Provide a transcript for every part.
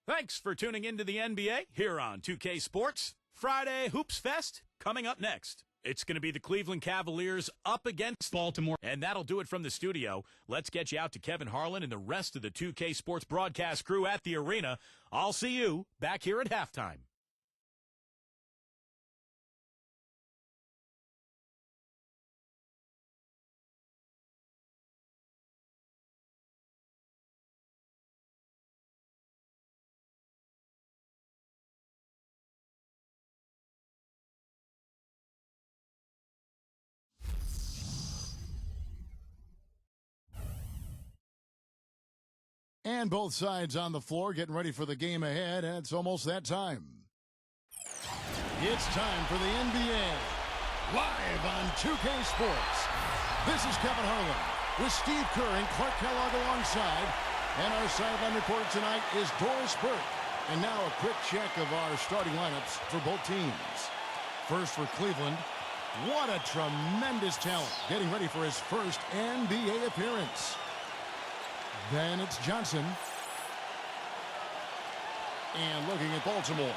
Thanks for tuning into the NBA here on 2K Sports. Friday Hoops Fest coming up next. It's going to be the Cleveland Cavaliers up against Baltimore. And that'll do it from the studio. Let's get you out to Kevin Harlan and the rest of the 2K Sports broadcast crew at the arena. I'll see you back here at halftime. And both sides on the floor getting ready for the game ahead. And it's almost that time. It's time for the NBA. Live on 2K Sports. This is Kevin Harlan with Steve Kerr and Clark Kellogg alongside. And our sideline reporter tonight is Doris Burke. And now a quick check of our starting lineups for both teams. First for Cleveland. What a tremendous talent. Getting ready for his first NBA appearance. Then it's Johnson. And looking at Baltimore.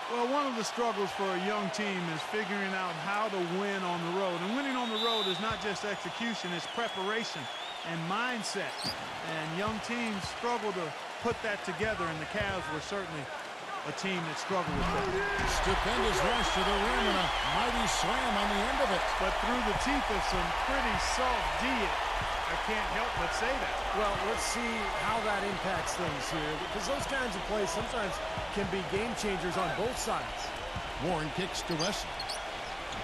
Well, one of the struggles for a young team is figuring out how to win on the road. And winning on the road is not just execution, it's preparation and mindset. And young teams struggle to put that together, and the Cavs were certainly a team that struggled with that. Stupendous rush to the rim and a mighty slam on the end of it. But through the teeth of some pretty soft D, I can't help but say that. Well, let's see how that impacts things here, because those kinds of plays sometimes can be game changers on both sides. Warren kicks to Wesley.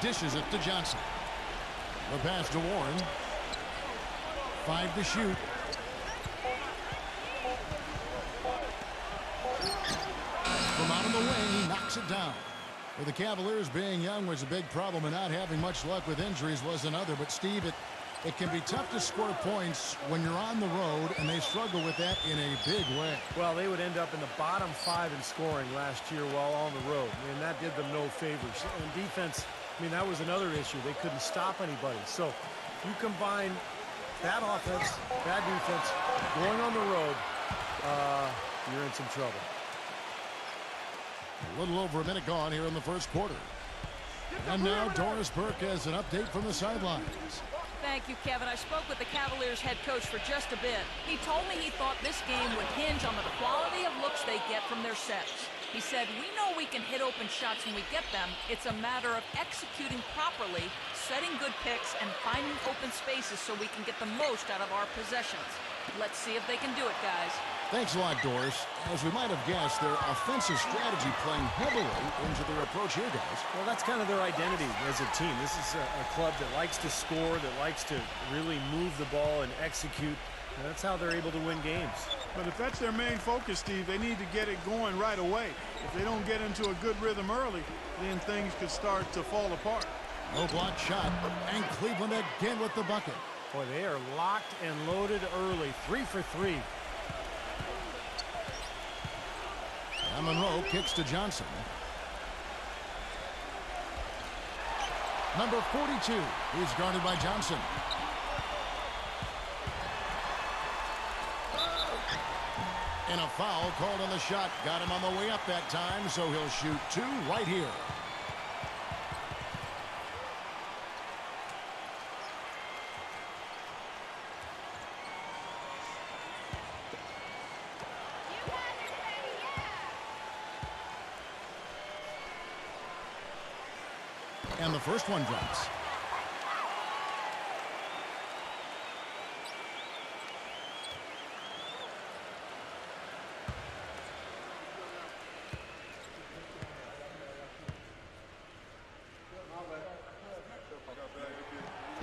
Dishes it to Johnson. The pass to Warren. 5 to shoot. From out of the wing, he knocks it down. For the Cavaliers, being young was a big problem, and not having much luck with injuries was another. But, Steve, it can be tough to score points when you're on the road, and they struggle with that in a big way. Well, they would end up in the bottom 5 in scoring last year while on the road, and that did them no favors. And defense, I mean, that was another issue. They couldn't stop anybody. So you combine bad offense, bad defense, going on the road, you're in some trouble. A little over a minute gone here in the first quarter. And now Doris Burke has an update from the sidelines. Thank you, Kevin. I spoke with the Cavaliers head coach for just a bit. He told me he thought this game would hinge on the quality of looks they get from their sets. He said, we know we can hit open shots when we get them. It's a matter of executing properly, setting good picks, and finding open spaces so we can get the most out of our possessions. Let's see if they can do it, guys. Thanks a lot, Doris. As we might have guessed, their offensive strategy playing heavily into their approach here, guys. Well, that's kind of their identity as a team. This is a club that likes to score, that likes to really move the ball and execute. And that's how they're able to win games. But if that's their main focus, Steve, they need to get it going right away. If they don't get into a good rhythm early, then things could start to fall apart. No block shot, and Cleveland again with the bucket. Boy, they are locked and loaded early. 3 for 3. And Monroe kicks to Johnson. Number 42. He's guarded by Johnson. And a foul called on the shot. Got him on the way up that time, so he'll shoot 2 right here. And the first one drops.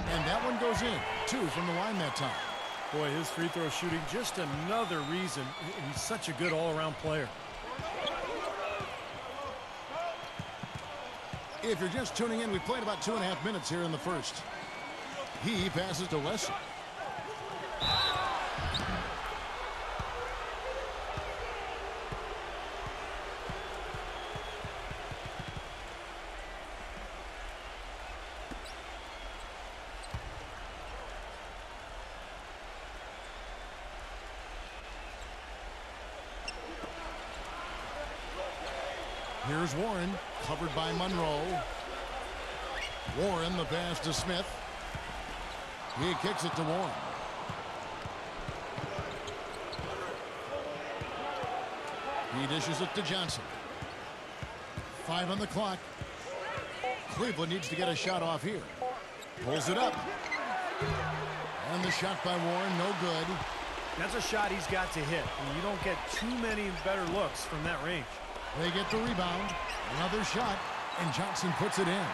And that one goes in. 2 from the line that time. Boy, his free throw shooting, just another reason he's such a good all-around player. If you're just tuning in, we played about 2.5 minutes here in the first. He passes to Wesley. Here's Warren, covered by Monroe. Warren, the pass to Smith. He kicks it to Warren. He dishes it to Johnson. 5 on the clock. Cleveland needs to get a shot off here. Pulls it up. And the shot by Warren, no good. That's a shot he's got to hit. And you don't get too many better looks from that range. They get the rebound. Another shot. And Johnson puts it in.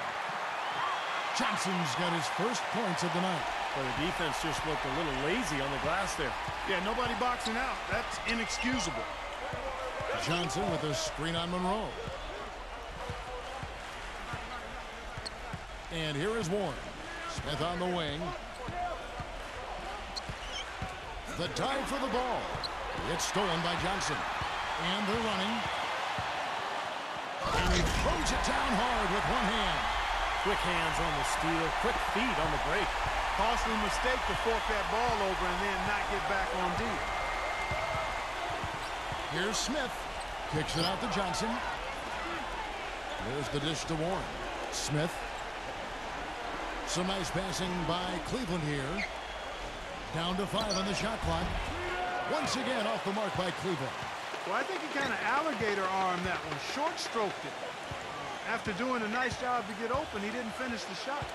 Johnson's got his first points of the night. Well, the defense just looked a little lazy on the glass there. Yeah, nobody boxing out. That's inexcusable. Johnson with a screen on Monroe. And here is Warren. Smith on the wing. The dive for the ball. It's stolen by Johnson. And they're running. And he throws it down hard with one hand. Quick hands on the steal, quick feet on the break. Costly mistake to fork that ball over and then not get back on D. Here's Smith. Kicks it out to Johnson. There's the dish to Warren. Smith. Some nice passing by Cleveland here. Down to 5 on the shot clock. Once again off the mark by Cleveland. Well, I think he kind of alligator armed that one. Short stroked it. After doing a nice job to get open, he didn't finish the shot.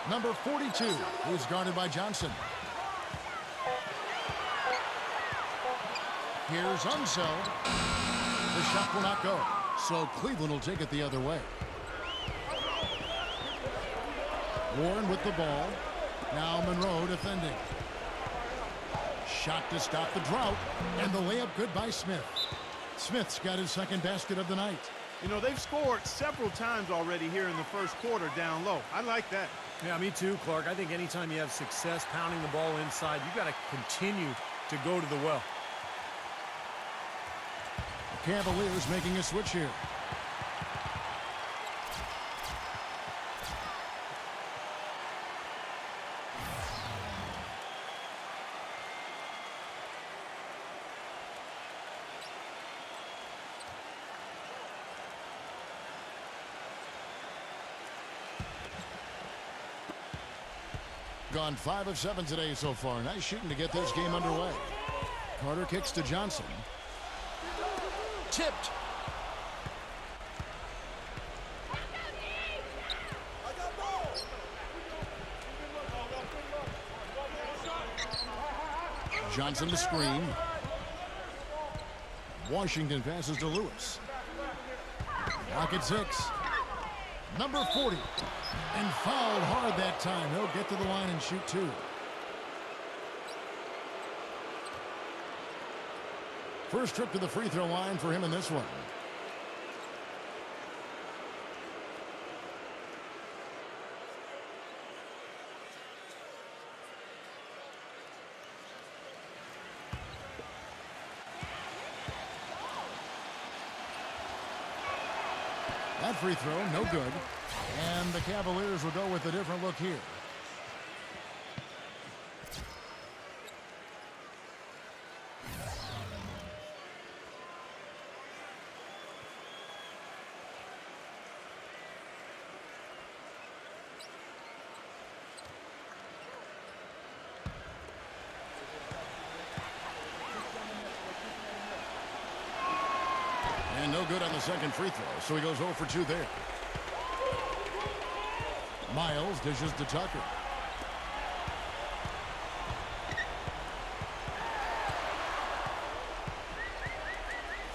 Number 42, who's guarded by Johnson. Here's Unseld. The shot will not go, so Cleveland will take it the other way. Warren with the ball. Now Monroe defending. Shot to stop the drought, and the layup good by Smith. Smith's got his second basket of the night. You know, they've scored several times already here in the first quarter down low. I like that. Yeah, me too, Clark. I think anytime you have success pounding the ball inside, you got to continue to go to the well. The Cavaliers making a switch here. Gone 5 of 7 today so far. Nice shooting to get this game underway. Carter kicks to Johnson. Tipped. Johnson to screen. Washington passes to Lewis. Rocket 6. Number 40. And fouled hard that time. He'll get to the line and shoot 2. First trip to the free throw line for him in this one. That free throw, no good. And the Cavaliers will go with a different look here. And no good on the second free throw, so he goes 0 for 2 there. Miles dishes to Tucker.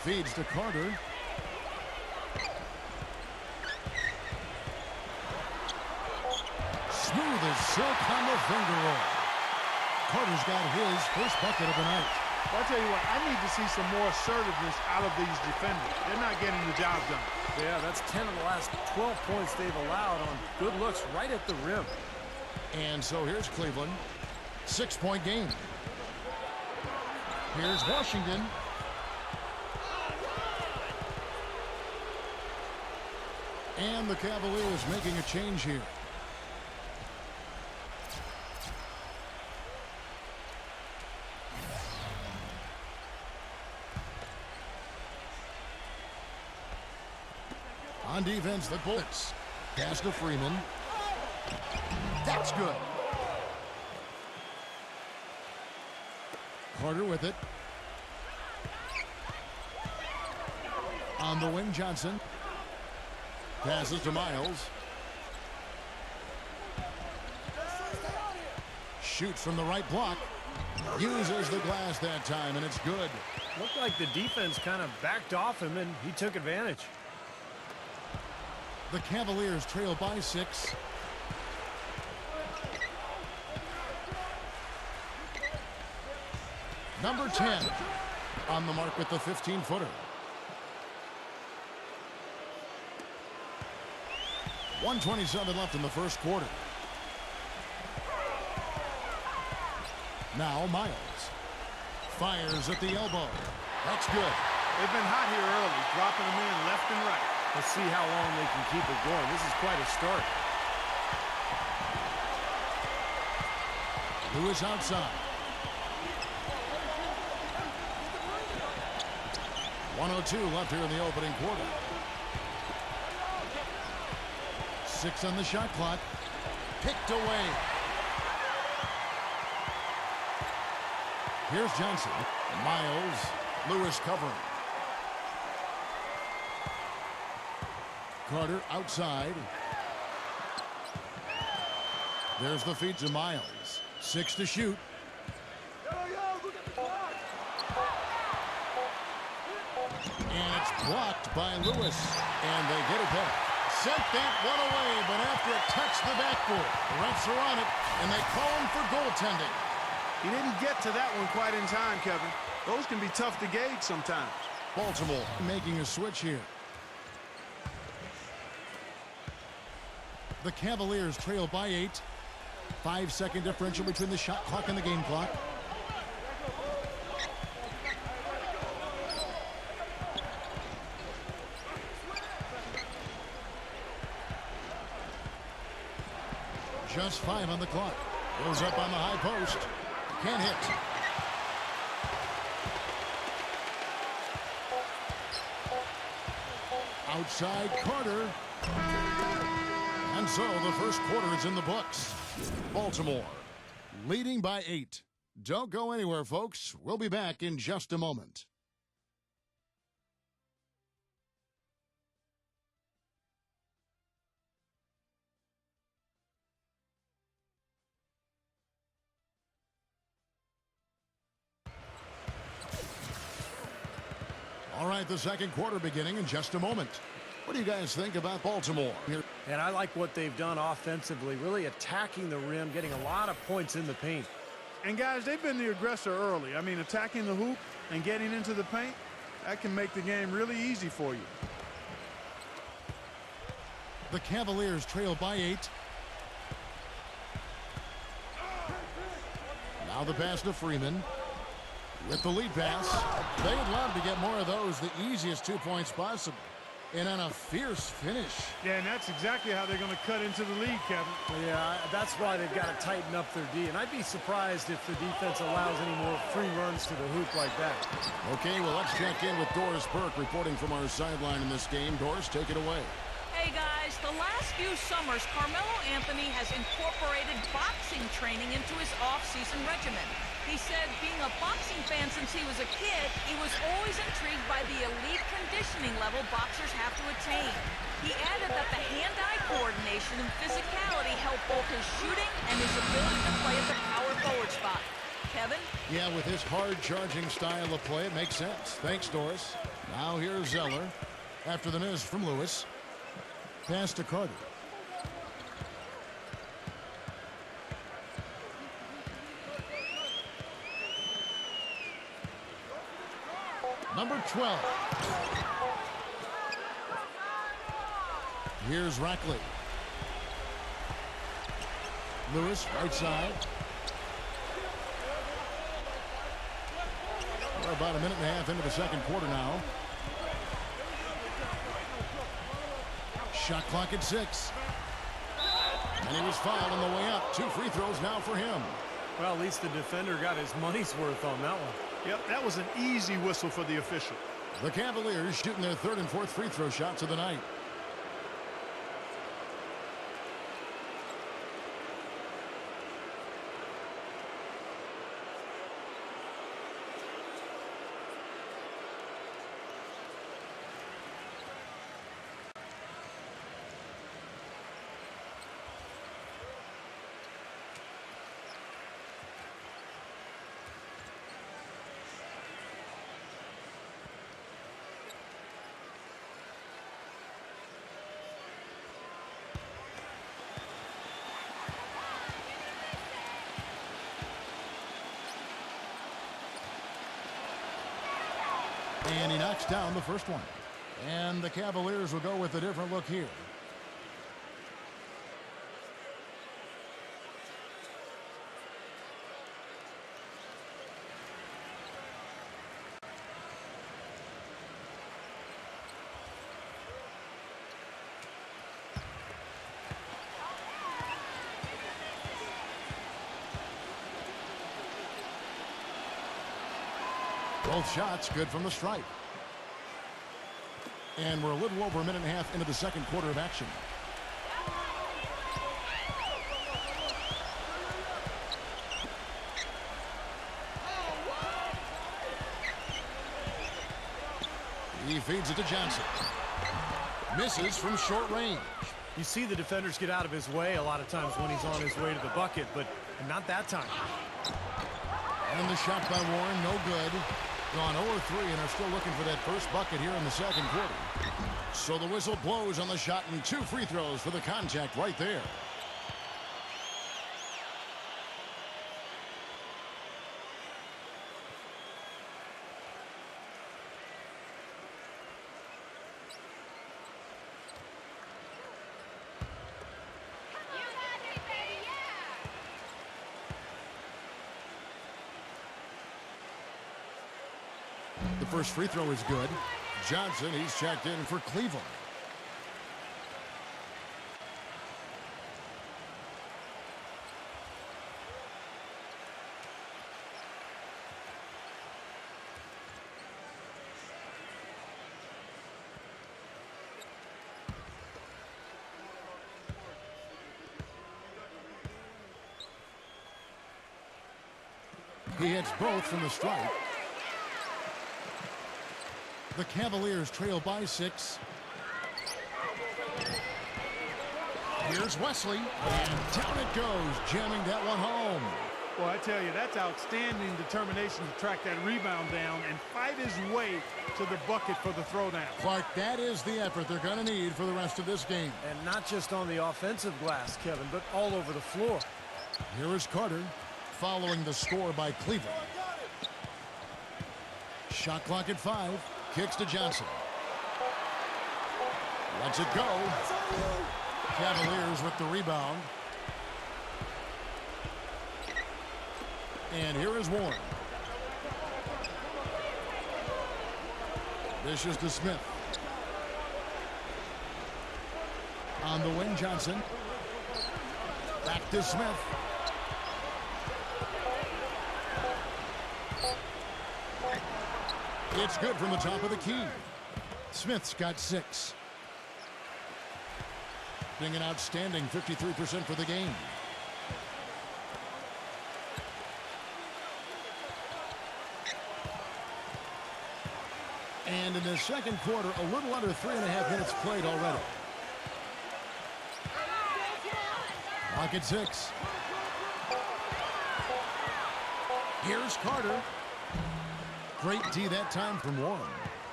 Feeds to Carter. silk on the finger roll. Carter's got his first bucket of the night. Well, I'll tell you what, I need to see some more assertiveness out of these defenders. They're not getting the job done. Yeah, that's 10 of the last 12 points they've allowed on good looks right at the rim. And so here's Cleveland. 6-point game. Here's Washington. And the Cavaliers making a change here. On defense, the Bullets. Pass to Freeman. That's good. Carter with it. On the wing, Johnson. Passes to Miles. Shoots from the right block. Uses the glass that time, and it's good. Looked like the defense kind of backed off him, and he took advantage. The Cavaliers trail by 6. Number 10 on the mark with the 15-footer. 1:27 left in the first quarter. Now Miles fires at the elbow. That's good. They've been hot here early, dropping them in left and right. Let's see how long they can keep it going. This is quite a start. Lewis outside. 1:02 left here in the opening quarter. 6 on the shot clock. Picked away. Here's Johnson. Miles. Lewis covering. Carter outside. There's the feed to Miles. 6 to shoot. And it's blocked by Lewis. And they get it back. Sent that one away, but after it touched the backboard, the refs are on it, and they call him for goaltending. He didn't get to that one quite in time, Kevin. Those can be tough to gauge sometimes. Baltimore making a switch here. The Cavaliers trail by 8. 5-second differential between the shot clock and the game clock. Just 5 on the clock. Goes up on the high post. Can't hit. Outside Carter. And so the first quarter is in the books. Baltimore leading by 8. Don't go anywhere, folks. We'll be back in just a moment. All right, the second quarter beginning in just a moment. What do you guys think about Baltimore? And I like what they've done offensively, really attacking the rim, getting a lot of points in the paint. And guys, they've been the aggressor early. I mean, attacking the hoop and getting into the paint, that can make the game really easy for you. The Cavaliers trail by 8. Now the pass to Freeman. With the lead pass, they'd love to get more of those, the easiest 2 points possible. And on a fierce finish. Yeah, and that's exactly how they're going to cut into the lead, Kevin. Yeah, that's why they've got to tighten up their D. And I'd be surprised if the defense allows any more free runs to the hoop like that. Okay, well, let's check in with Doris Burke reporting from our sideline in this game. Doris, take it away. Hey guys, the last few summers, Carmelo Anthony has incorporated boxing training into his off-season regimen. He said being a boxing fan since he was a kid, he was always intrigued by the elite conditioning level boxers have to attain. He added that the hand-eye coordination and physicality help both his shooting and his ability to play at the power forward spot. Kevin? Yeah, with his hard-charging style of play, it makes sense. Thanks, Doris. Now here's Zeller. After the miss from Lewis. Pass to Carter. number 12. Here's Rackley. Lewis, right side. We're about a minute and a half into the second quarter now. Shot clock at 6. And he was fouled on the way up. 2 free throws now for him. Well, at least the defender got his money's worth on that one. Yep, that was an easy whistle for the official. The Cavaliers shooting their 3rd and 4th free throw shots of the night. And he knocks down the first one. And the Cavaliers will go with a different look here. Both shots good from the stripe. And we're a little over a minute and a half into the second quarter of action. He feeds it to Johnson. Misses from short range. You see the defenders get out of his way a lot of times when he's on his way to the bucket, but not that time. And the shot by Warren, no good. Gone 0-3 and are still looking for that first bucket here in the second quarter. So the whistle blows on the shot and 2 free throws for the contact right there. The first free throw is good. Johnson, he's checked in for Cleveland. He hits both from the stripe. The Cavaliers trail by 6. Here's Wesley, and down it goes, jamming that one home. Well, I tell you, that's outstanding determination to track that rebound down and fight his way to the bucket for the throwdown. Clark, that is the effort they're going to need for the rest of this game. And not just on the offensive glass, Kevin, but all over the floor. Here is Carter, following the score by Cleveland. Shot clock at 5. Kicks to Johnson. Lets it go. Cavaliers with the rebound. And here is Warren. Dishes to Smith. On the wing, Johnson. Back to Smith. It's good from the top of the key. Smith's got 6. Being an outstanding 53% for the game. And in the second quarter, a little under 3.5 minutes played already. Clock at 6. Here's Carter. Great D that time from Warren.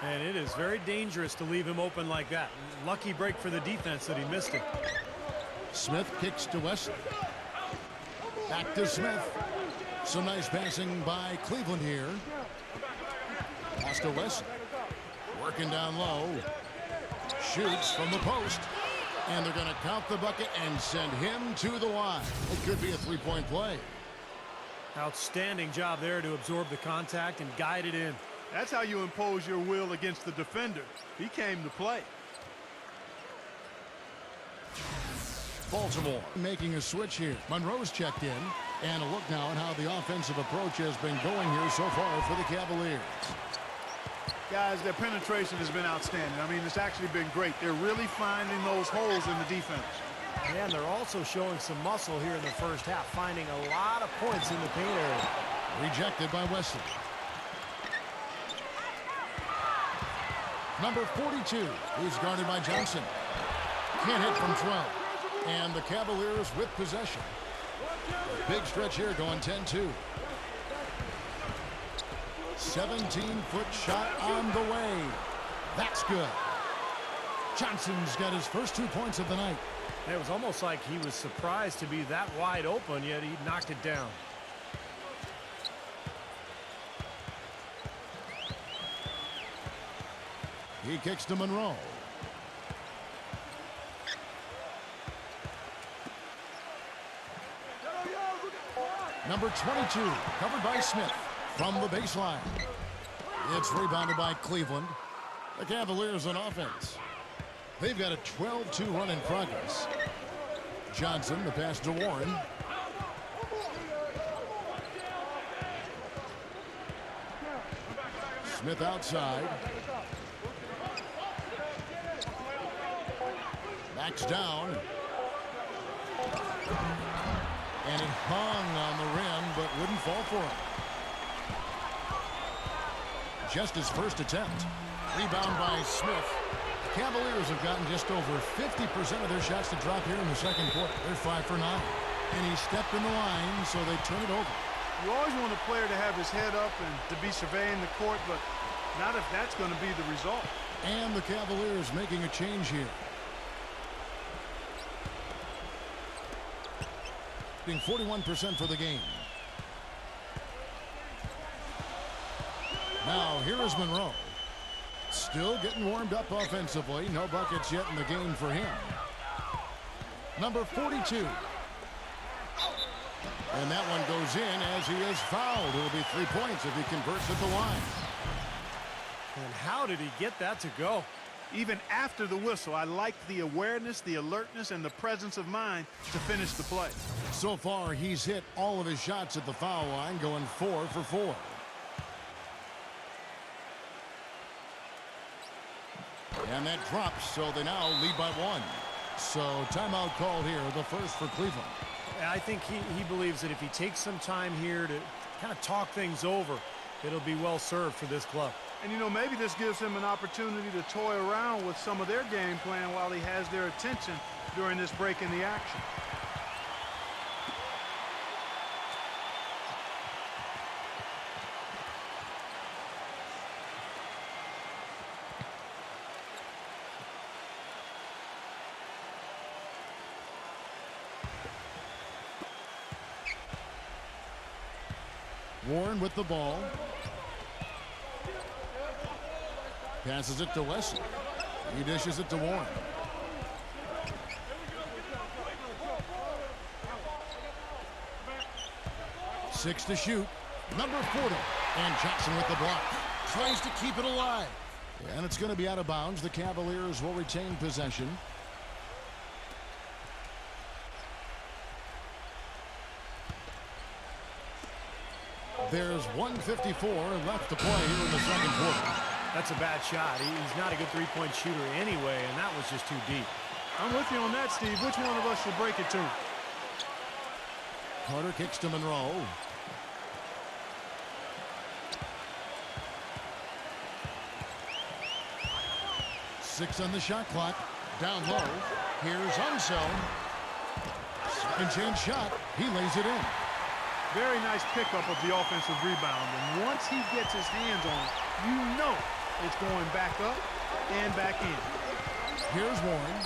And it is very dangerous to leave him open like that. Lucky break for the defense that he missed it. Smith kicks to Wesley. Back to Smith. Some nice passing by Cleveland here. Pass to Wesley. Working down low. Shoots from the post. And they're going to count the bucket and send him to the line. It could be a three-point play. Outstanding job there to absorb the contact and guide it in. That's how you impose your will against the defender. He came to play. Baltimore making a switch here. Monroe's checked in. And a look now at how the offensive approach has been going here so far for the Cavaliers. Guys, their penetration has been outstanding. I mean, it's actually been great. They're really finding those holes in the defense. And they're also showing some muscle here in the first half, finding a lot of points in the paint area. Rejected by Wesley. Number 42 is guarded by Johnson. Can't hit from 12. And the Cavaliers with possession. Big stretch here going 10-2. 17-foot shot on the way. That's good. Johnson's got his first 2 points of the night. It was almost like he was surprised to be that wide open, yet he knocked it down. He kicks to Monroe. Number 22, covered by Smith from the baseline. It's rebounded by Cleveland. The Cavaliers on offense. They've got a 12-2 run in progress. Johnson, the pass to Warren. Smith outside. Backs down. And it hung on the rim, but wouldn't fall for him. Just his first attempt. Rebound by Smith. The Cavaliers have gotten just over 50% of their shots to drop here in the second quarter. They're 5 for 9. And he stepped in the line, so they turn it over. You always want a player to have his head up and to be surveying the court, but not if that's going to be the result. And the Cavaliers making a change here. 41% for the game. Now here is Monroe. Still getting warmed up offensively. No buckets yet in the game for him. Number 42. And that one goes in as he is fouled. It'll be 3 points if he converts at the line. And how did he get that to go? Even after the whistle, I liked the awareness, the alertness, and the presence of mind to finish the play. So far, he's hit all of his shots at the foul line, going 4 for 4. And that drops, so they now lead by 1. So timeout called here, the first for Cleveland. I think he believes that if he takes some time here to kind of talk things over, it'll be well served for this club. And, you know, maybe this gives him an opportunity to toy around with some of their game plan while he has their attention during this break in the action. Warren with the ball. Passes it to Wesley. He dishes it to Warren. Six to shoot. Number 40. And Johnson with the block. Tries to keep it alive. And it's going to be out of bounds. The Cavaliers will retain possession. There's 1:54 left to play here in the second quarter. That's a bad shot. He's not a good three-point shooter anyway, and that was just too deep. I'm with you on that, Steve. Which one of us should break it to him? Carter kicks to Monroe. Six on the shot clock. Down low. Here's Unseld. Second chance shot. He lays it in. Very nice pickup of the offensive rebound. And once he gets his hands on it, you know it's going back up and back in. Here's Warren.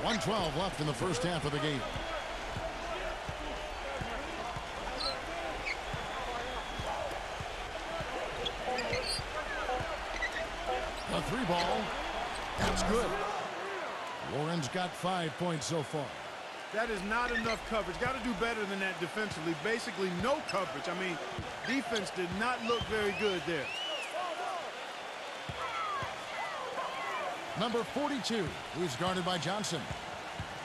1:12 left in the first half of the game. three ball. That's good. Warren's got 5 points so far. That is not enough coverage. Got to do better than that defensively. Basically no coverage. I mean, defense did not look very good there. Number 42, who's guarded by Johnson.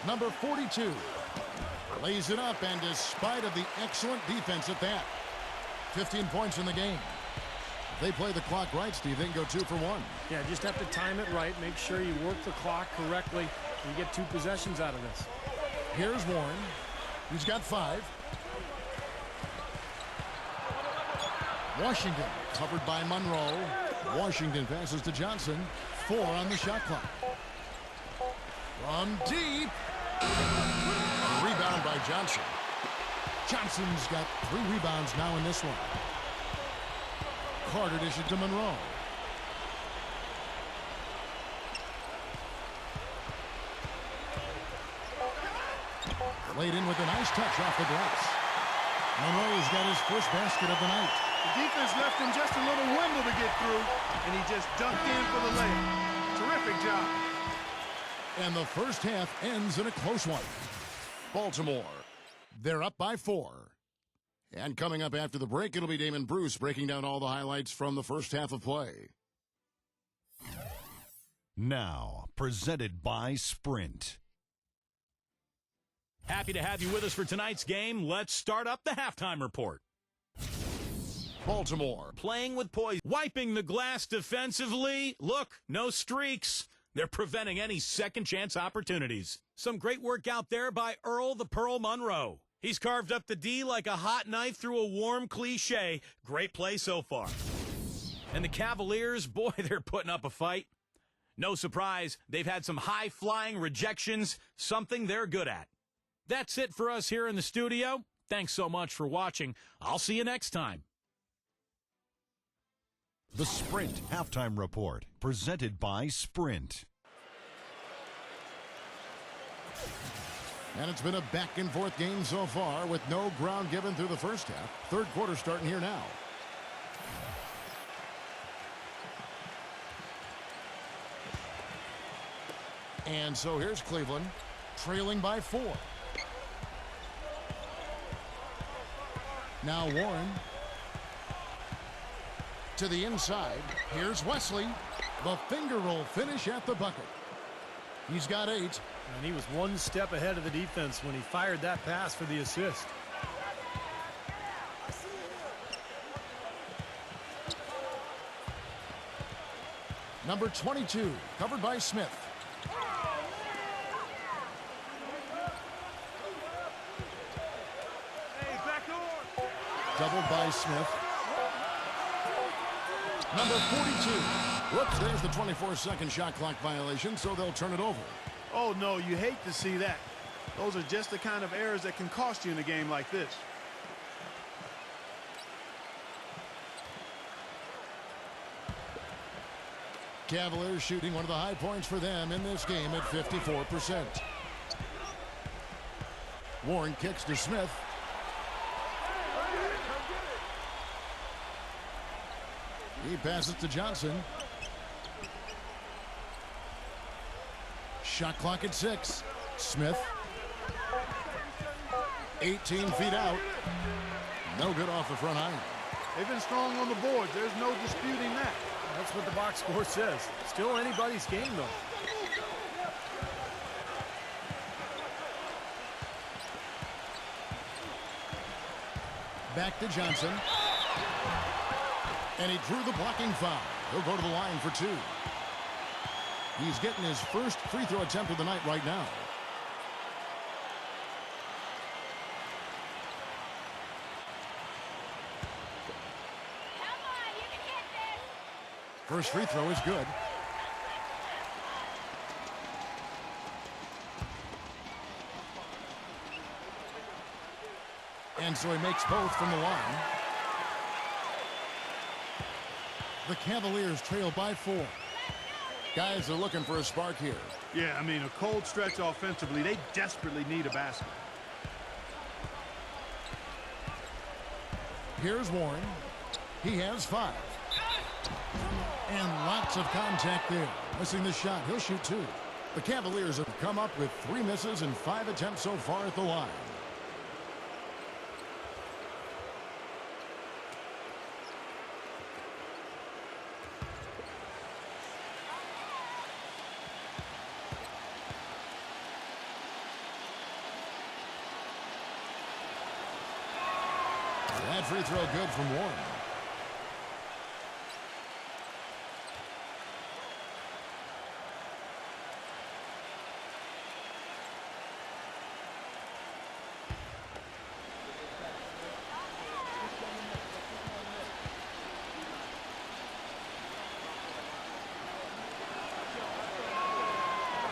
Number 42 lays it up, and despite of the excellent defense at that, 15 points in the game. If they play the clock right, Steve, they can go 2 for 1. Yeah, just have to time it right. Make sure you work the clock correctly, and you get 2 possessions out of this. Here's Warren. He's got 5. Washington covered by Monroe. Washington passes to Johnson. 4 on the shot clock. From deep. Rebound by Johnson. Johnson's got 3 rebounds now in this one. Carter dishes to Monroe. Laid in with a nice touch off the glass. Monroe's got his first basket of the night. The defense left him just a little window to get through, and he just dunked in for the layup. Terrific job. And the first half ends in a close one. Baltimore, they're up by 4. And coming up after the break, it'll be Damon Bruce breaking down all the highlights from the first half of play. Now, presented by Sprint. Happy to have you with us for tonight's game. Let's start up the halftime report. Baltimore Playing with poise, wiping the glass defensively. Look, no streaks. They're preventing any second chance opportunities. Some great work out there by Earl the Pearl Monroe. He's carved up the D like a hot knife through a warm cliche. Great play so far. And the Cavaliers, boy, they're putting up a fight. No surprise, they've had some high-flying rejections, something they're good at. That's it for us here in the studio. Thanks so much for watching. I'll see you next time. The Sprint Halftime Report, presented by Sprint. And it's been a back-and-forth game so far with no ground given through the first half. Third quarter starting here now. And so here's Cleveland, trailing by 4. Now Warren to the inside. Here's Wesley. The finger roll finish at the bucket. He's got 8. And he was one step ahead of the defense when he fired that pass for the assist. Number 22, covered by Smith. Doubled by Smith. Number 42. Whoops, there's the 24-second shot clock violation, so they'll turn it over. Oh, no, you hate to see that. Those are just the kind of errors that can cost you in a game like this. Cavaliers shooting one of the high points for them in this game at 54%. Warren kicks to Smith. He passes to Johnson. Shot clock at 6. Smith. 18 feet out. No good off the front iron. They've been strong on the boards. There's no disputing that. That's what the box score says. Still anybody's game, though. Back to Johnson. And he drew the blocking foul. He'll go to the line for 2. He's getting his first free throw attempt of the night right now. First free throw is good. And so he makes both from the line. The Cavaliers trail by 4. Guys are looking for a spark here. Yeah, I mean, a cold stretch offensively. They desperately need a basket. Here's Warren. He has 5. And lots of contact there. Missing the shot. He'll shoot 2. The Cavaliers have come up with 3 misses and 5 attempts so far at the line. That free throw good from Warren.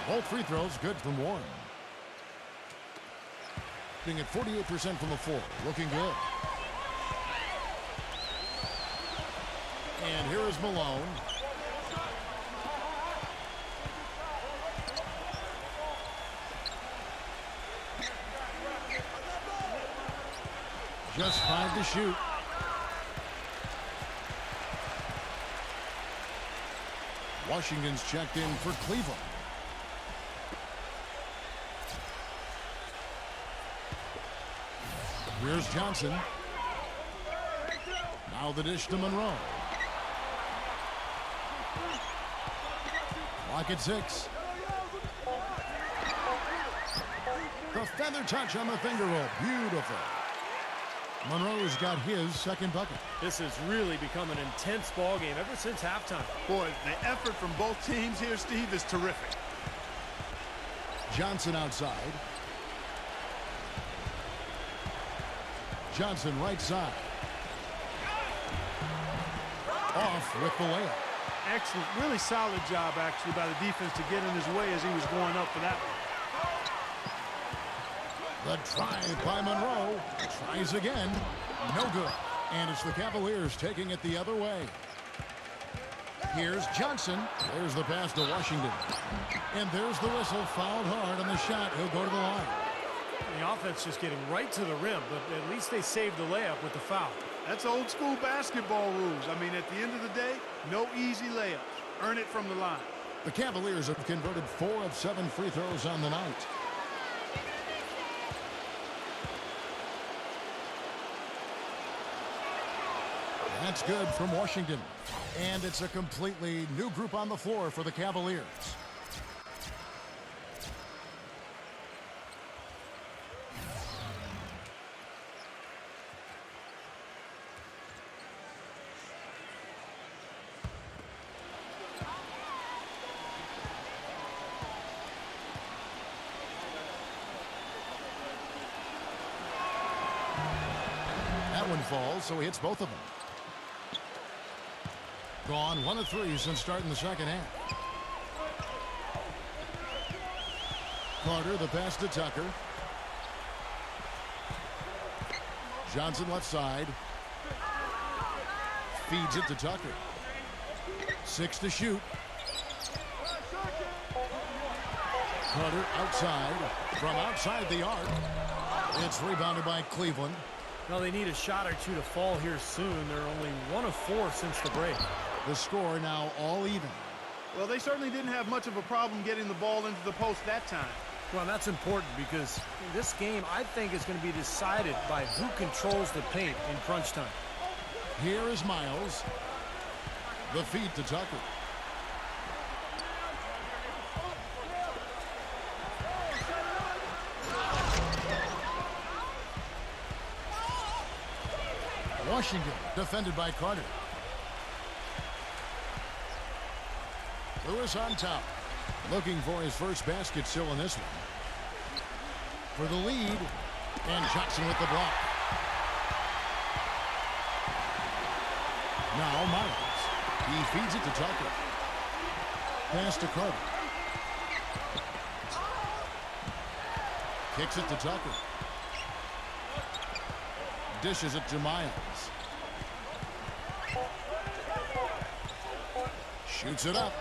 Both free throws good from Warren. Being at 48% from the floor. Looking good. And here is Malone. Just 5 to shoot. Washington's checked in for Cleveland. Here's Johnson. Now the dish to Monroe. Clock at 6. The feather touch on the finger roll. Beautiful. Monroe's got his second bucket. This has really become an intense ball game ever since halftime. Boy, the effort from both teams here, Steve, is terrific. Johnson outside. Johnson right side. Off with the layup. Excellent, really solid job, actually, by the defense to get in his way as he was going up for that one. The try by Monroe. Tries again. No good. And it's the Cavaliers taking it the other way. Here's Johnson. There's the pass to Washington. And there's the whistle. Fouled hard on the shot. He'll go to the line. The offense just getting right to the rim, but at least they saved the layup with the foul. That's old school basketball rules. I mean, at the end of the day, no easy layups. Earn it from the line. The Cavaliers have converted 4 of 7 free throws on the night. That's good from Washington. And it's a completely new group on the floor for the Cavaliers. That one falls, so he hits both of them. Gone 1 of 3 since starting the second half. Carter, the pass to Tucker. Johnson left side. Feeds it to Tucker. 6 to shoot. Carter outside. From outside the arc. It's rebounded by Cleveland. Well, they need a shot or 2 to fall here soon. They're only 1 of 4 since the break. The score now all even. Well, they certainly didn't have much of a problem getting the ball into the post that time. Well, that's important because this game, I think, is going to be decided by who controls the paint in crunch time. Here is Miles. The feed to Tucker. Washington defended by Carter. Lewis on top. Looking for his first basket still in this one. For the lead. And Johnson with the block. Now Miles. He feeds it to Tucker. Pass to Carter. Kicks it to Tucker. Dishes it to Miles. Shoots it up.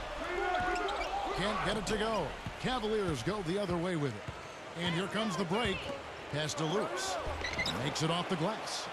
Can't get it to go. Cavaliers go the other way with it. And here comes the break. Pass to Lewis. Makes it off the glass.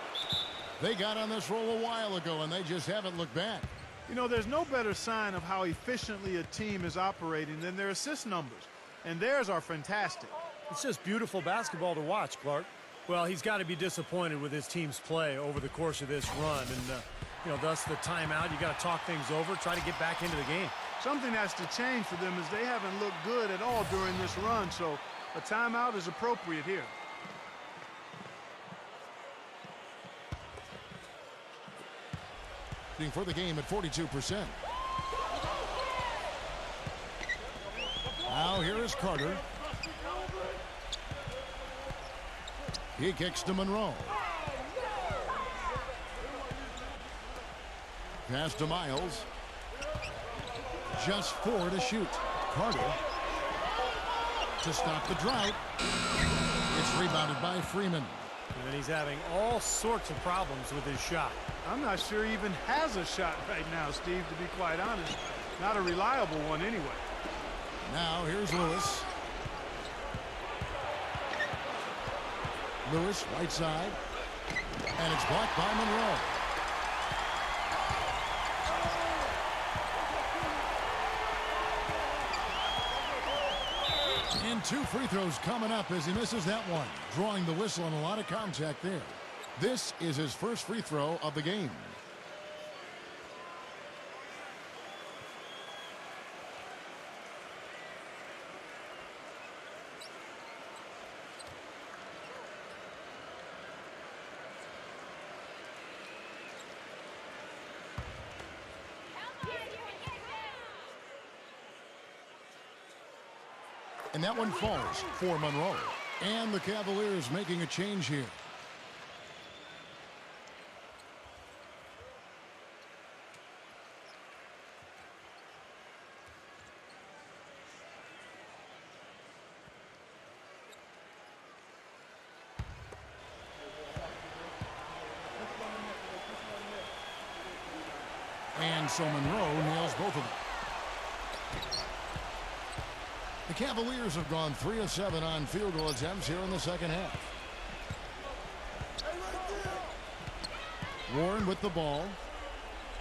They got on this roll a while ago, and they just haven't looked back. You know, there's no better sign of how efficiently a team is operating than their assist numbers. And theirs are fantastic. It's just beautiful basketball to watch, Clark. Well, he's got to be disappointed with his team's play over the course of this run. And, you know, thus the timeout. You got to talk things over, try to get back into the game. Something has to change for them as they haven't looked good at all during this run. So a timeout is appropriate here. For the game at 42%. Now here is Carter. He kicks to Monroe. Pass to Miles. Just 4 to shoot. Carter to stop the drought. It's rebounded by Freeman. And he's having all sorts of problems with his shot. I'm not sure he even has a shot right now, Steve, to be quite honest. Not a reliable one anyway. Now here's Lewis. Lewis, right side. And it's blocked by Monroe. And 2 free throws coming up as he misses that one. Drawing the whistle on a lot of contact there. This is his first free throw of the game. And that one falls for Monroe. And the Cavaliers making a change here. And so Monroe nails both of them. The Cavaliers have gone 3 of 7 on field goal attempts here in the second half. Warren with the ball.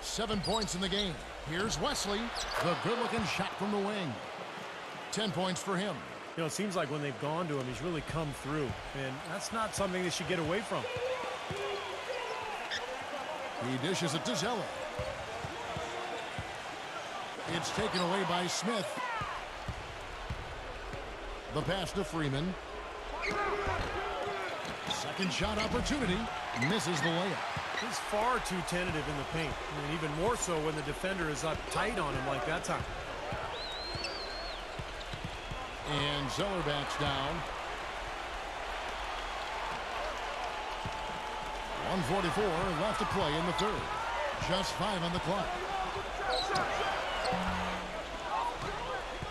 7 points in the game. Here's Wesley. The good-looking shot from the wing. 10 points for him. You know, it seems like when they've gone to him, he's really come through. And that's not something they should get away from. He dishes it to Zeller. It's taken away by Smith. The pass to Freeman. Second shot opportunity. Misses the layup. He's far too tentative in the paint. And even more so when the defender is up tight on him like that time. And Zeller backs down. 1:44 left to play in the third. Just 5 on the clock.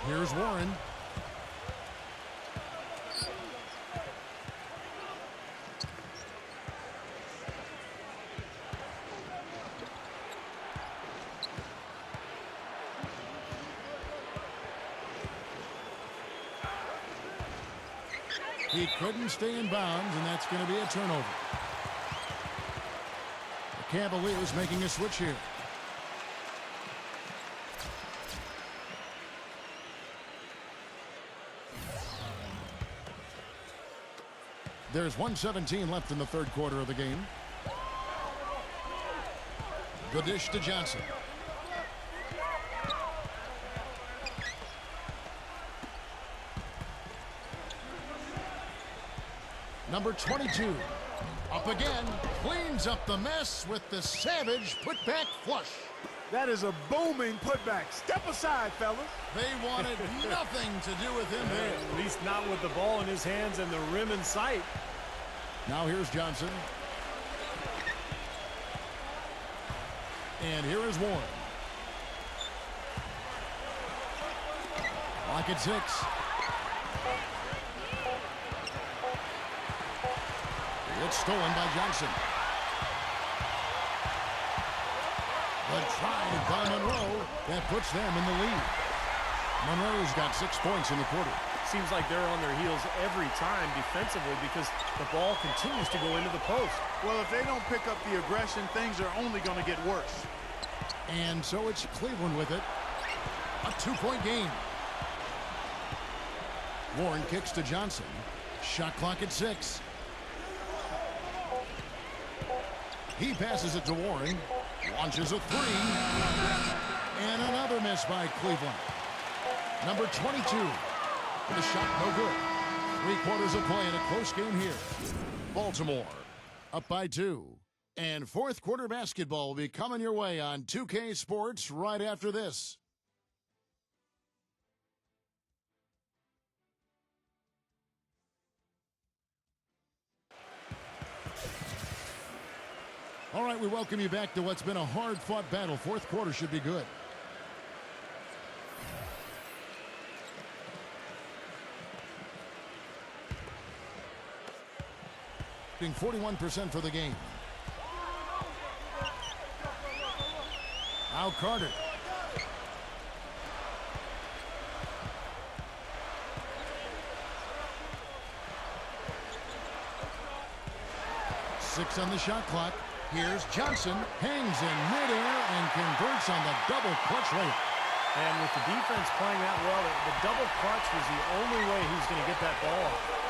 Here's Warren. He couldn't stay in bounds, and that's going to be a turnover. The Cavaliers making a switch here. There's 1:17 left in the third quarter of the game. The dish to Johnson. Number 22. Up again. Cleans up the mess with the savage putback flush. That is a booming putback. Step aside, fellas. They wanted nothing to do with him there. At least not with the ball in his hands and the rim in sight. Now here's Johnson. And here is Warren. Lock at 6. It's stolen by Johnson. The try by Monroe. That puts them in the lead. Monroe's got 6 points in the quarter. Seems like they're on their heels every time defensively because the ball continues to go into the post. Well, if they don't pick up the aggression, things are only going to get worse. And so it's Cleveland with it. A 2-point game. Warren kicks to Johnson. Shot clock at 6. He passes it to Warren. Launches a 3. And another miss by Cleveland. Number 22. The shot no good. 3 quarters of play in a close game here. Baltimore up by 2. And fourth quarter basketball will be coming your way on 2K Sports right after this. All right, we welcome you back to what's been a hard-fought battle. Fourth quarter should be good. Being 41% for the game. Now Carter. Six on the shot clock. Here's Johnson, hangs in midair and converts on the double clutch layup. And with the defense playing that well, the double clutch was the only way he was going to get that ball off.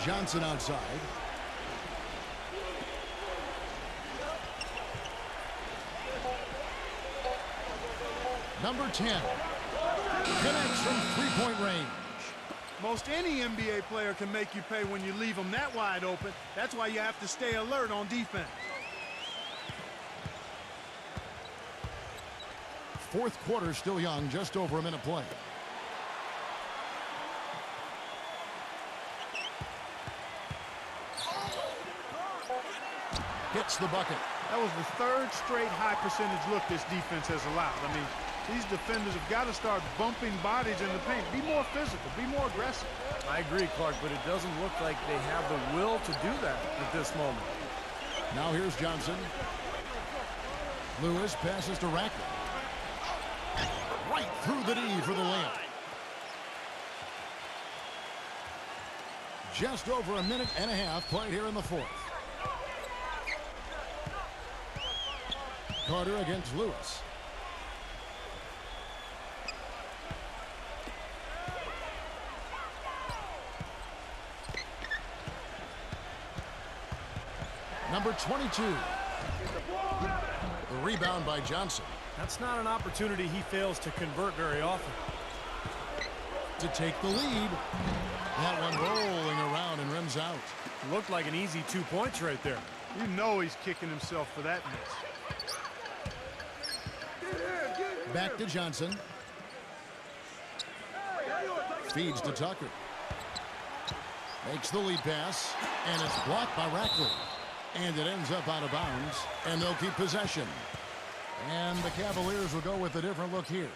Johnson outside. Number 10. Connects from three-point range. Most any NBA player can make you pay when you leave them that wide open. That's why you have to stay alert on defense. Fourth quarter still young, just over a minute play. Hits the bucket. That was the third straight high percentage look this defense has allowed. I mean, these defenders have got to start bumping bodies in the paint. Be more physical. Be more aggressive. I agree, Clark, but it doesn't look like they have the will to do that at this moment. Now here's Johnson. Lewis passes to Rackley. Right through the knee for the layup. Just over a minute and a half played here in the fourth. Carter against Lewis. Number 22. The rebound by Johnson. That's not an opportunity he fails to convert very often. To take the lead. That one rolling around and rims out. Looked like an easy 2 points right there. You know he's kicking himself for that miss. Back to Johnson. Feeds to Tucker. Makes the lead pass. And it's blocked by Rackley. And it ends up out of bounds. And they'll keep possession. And the Cavaliers will go with a different look here.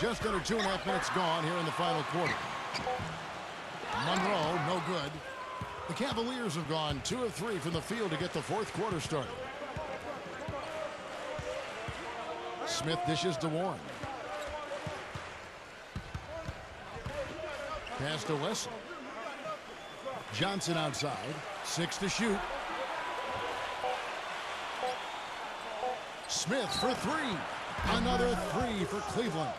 Just under 2.5 minutes gone here in the final quarter. Monroe, no good. The Cavaliers have gone 2 of 3 from the field to get the fourth quarter started. Smith dishes to Warren. Pass to Wesson. Johnson outside. 6 to shoot. Smith for 3. Another 3 for Cleveland.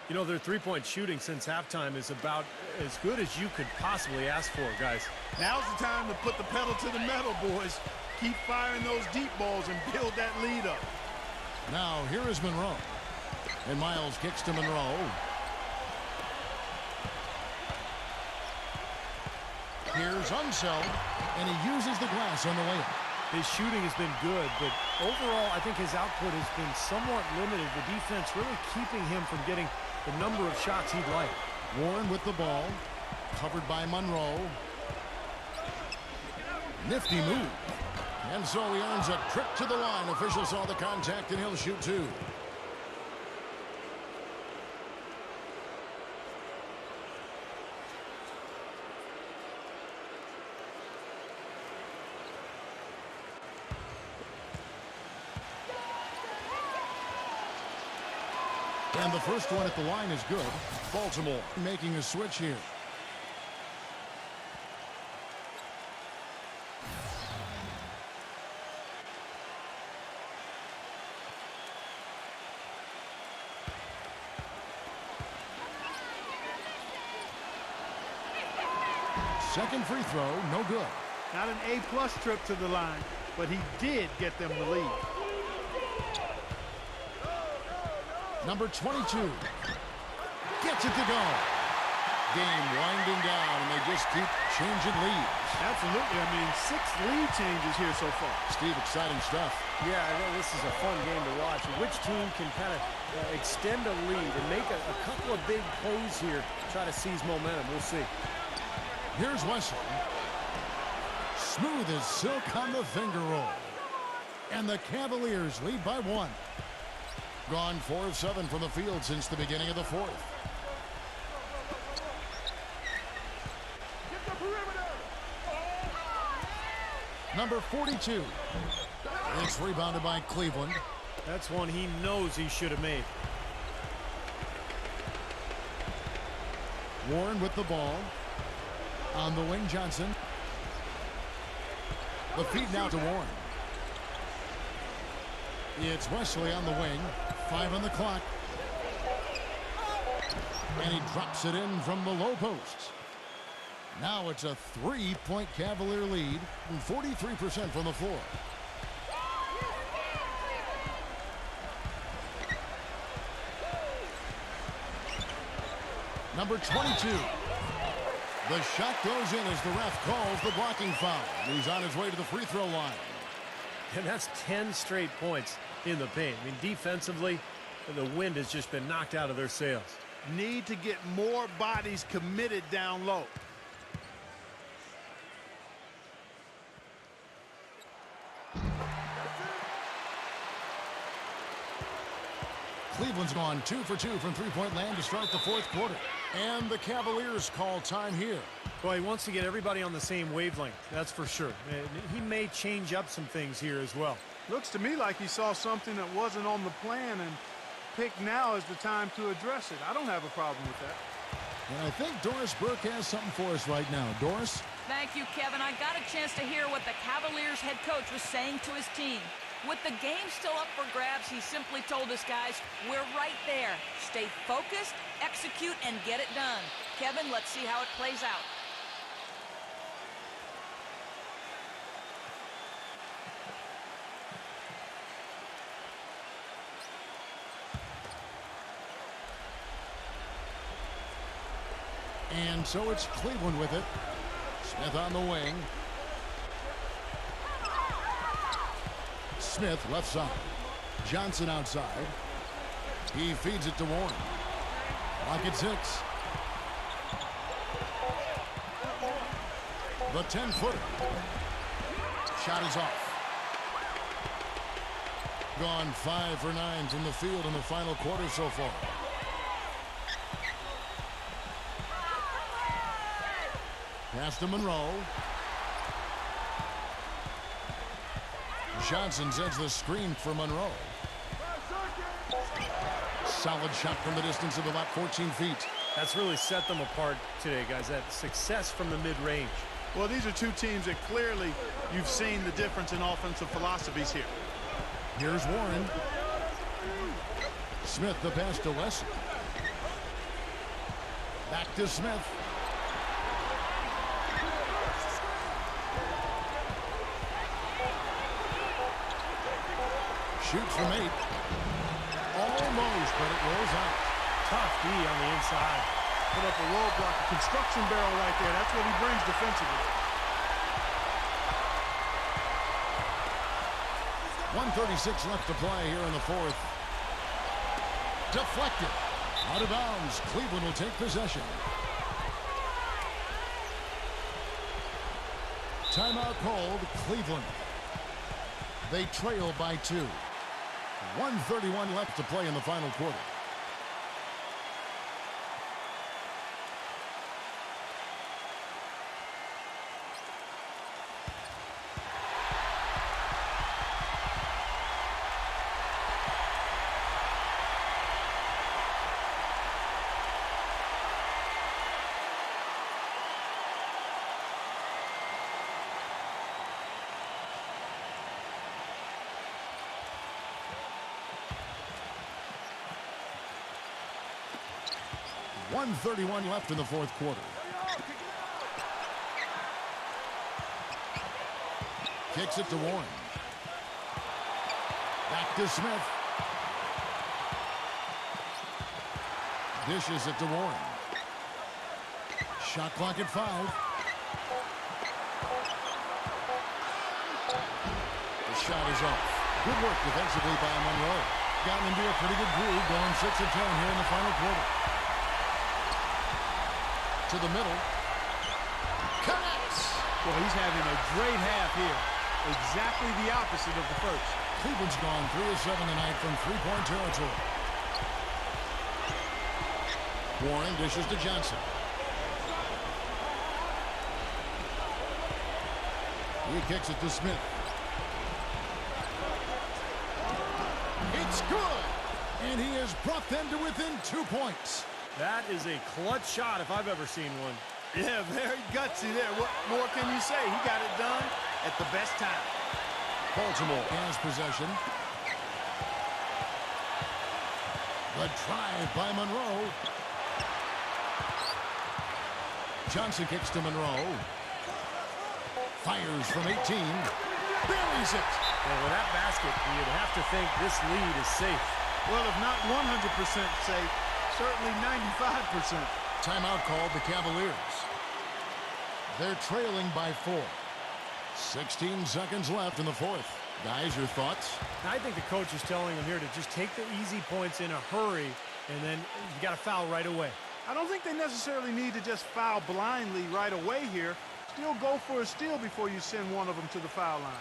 You know, their three-point shooting since halftime is about as good as you could possibly ask for, guys. Now's the time to put the pedal to the metal, boys. Keep firing those deep balls and build that lead up. Now, here is Monroe. And Miles kicks to Monroe. Here's Unseld, and he uses the glass on the layup. His shooting has been good, but overall, I think his output has been somewhat limited. The defense really keeping him from getting the number of shots he'd like. Warren with the ball, covered by Monroe. Nifty move. And so he earns a trip to the line. Officials saw the contact, and he'll shoot 2. And the first one at the line is good. Baltimore making a switch here. Second free throw, no good. Not an A-plus trip to the line, but he did get them the lead. Number 22 gets it to go. Game winding down, and they just keep changing leads. Absolutely. I mean, 6 lead changes here so far. Steve, exciting stuff. Yeah, I know this is a fun game to watch. Which team can kind of extend a lead and make a couple of big plays here, try to seize momentum. We'll see. Here's Wesley. Smooth as silk on the finger roll. And the Cavaliers lead by 1. Gone 4 of 7 from the field since the beginning of the fourth. Number 42. It's rebounded by Cleveland. That's one he knows he should have made. Warren with the ball. On the wing, Johnson. The feed now to Warren. It's Wesley on the wing. 5 on the clock. And he drops it in from the low post. Now it's a 3-point Cavalier lead and 43% from the floor. Number 22. The shot goes in as the ref calls the blocking foul. He's on his way to the free throw line. And that's 10 straight points in the paint. I mean, defensively, the wind has just been knocked out of their sails. Need to get more bodies committed down low. Cleveland's gone 2 for 2 from three-point land to start the fourth quarter. And the Cavaliers call time here. Well, he wants to get everybody on the same wavelength, that's for sure. And he may change up some things here as well. Looks to me like he saw something that wasn't on the plan and picked now as the time to address it. I don't have a problem with that. And I think Doris Burke has something for us right now. Doris? Thank you, Kevin. I got a chance to hear what the Cavaliers head coach was saying to his team. With the game still up for grabs, he simply told us guys, we're right there. Stay focused, execute, and get it done. Kevin, let's see how it plays out. And so it's Cleveland with it. Smith on the wing. Smith left side. Johnson outside. He feeds it to Warren. Clock at 6. The 10-footer. Shot is off. Gone 5 for 9 from the field in the final quarter so far. Pass to Monroe. Johnson sends the screen for Monroe. Solid shot from the distance of about 14 feet. That's really set them apart today, guys. That success from the mid-range. Well, these are two teams that clearly you've seen the difference in offensive philosophies here. Here's Warren. Smith the pass to Wesley. Back to Smith. Shoots from 8. Almost, but it rolls out. Tough D on the inside. Put up a roadblock, a construction barrel right there. That's what he brings defensively. 1:36 left to play here in the fourth. Deflected. Out of bounds. Cleveland will take possession. Timeout called. Cleveland. They trail by 2. 1:31 left to play in the final quarter. 1:31 left in the fourth quarter. Kicks it to Warren. Back to Smith. Dishes it to Warren. Shot clock at 5. The shot is off. Good work defensively by Monroe. Gotten into a pretty good groove, going 6 of 10 here in the final quarter. To the middle. Connects! Well, he's having a great half here. Exactly the opposite of the first. Cleveland's gone 3 of 7 tonight from three-point territory. Warren dishes to Johnson. He kicks it to Smith. It's good! And he has brought them to within 2 points. That is a clutch shot if I've ever seen one. Yeah, very gutsy there. What more can you say? He got it done at the best time. Baltimore has possession. The drive by Monroe. Johnson kicks to Monroe. Fires from 18. Buries it. And with that basket, you'd have to think this lead is safe. Well, if not 100% safe, certainly 95%. Timeout called the Cavaliers. They're trailing by 4. 16 seconds left in the fourth. Guys, your thoughts? I think the coach is telling them here to just take the easy points in a hurry, and then you got to foul right away. I don't think they necessarily need to just foul blindly right away here. Still go for a steal before you send one of them to the foul line.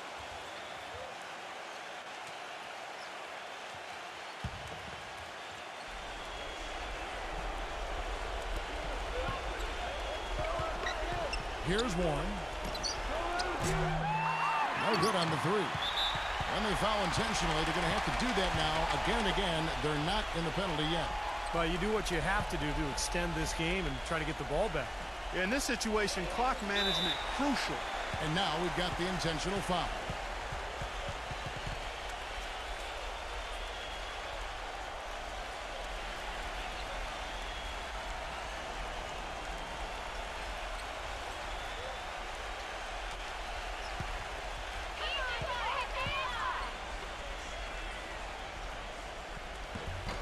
Here's one. No good on the three. And they foul intentionally. They're going to have to do that now again and again. They're not in the penalty yet. Well, you do what you have to do to extend this game and try to get the ball back. Yeah, in this situation, clock management crucial. And now we've got the intentional foul.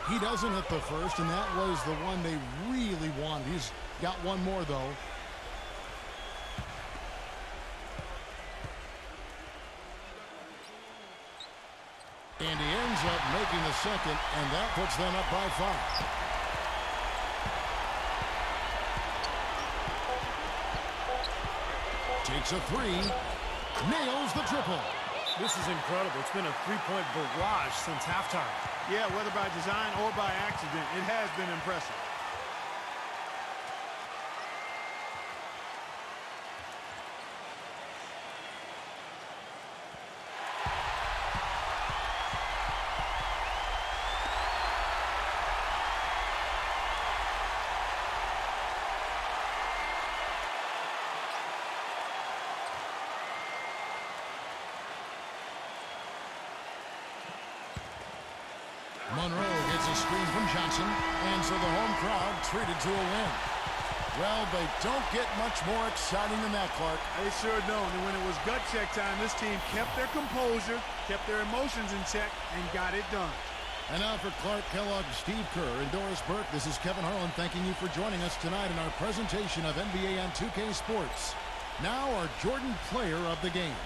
He doesn't hit the first, and that was the one they really wanted. He's got one more, though. And he ends up making the second, and that puts them up by 5. Takes a three, nails the triple. This is incredible. It's been a three-point barrage since halftime. Yeah, whether by design or by accident, it has been impressive. Monroe gets a screen from Johnson, and so the home crowd treated to a win. Well, they don't get much more exciting than that, Clark. They sure don't. And when it was gut check time, this team kept their composure, kept their emotions in check, and got it done. And now for Clark Kellogg, Steve Kerr, and Doris Burke, this is Kevin Harlan thanking you for joining us tonight in our presentation of NBA on 2K Sports. Now our Jordan Player of the Game.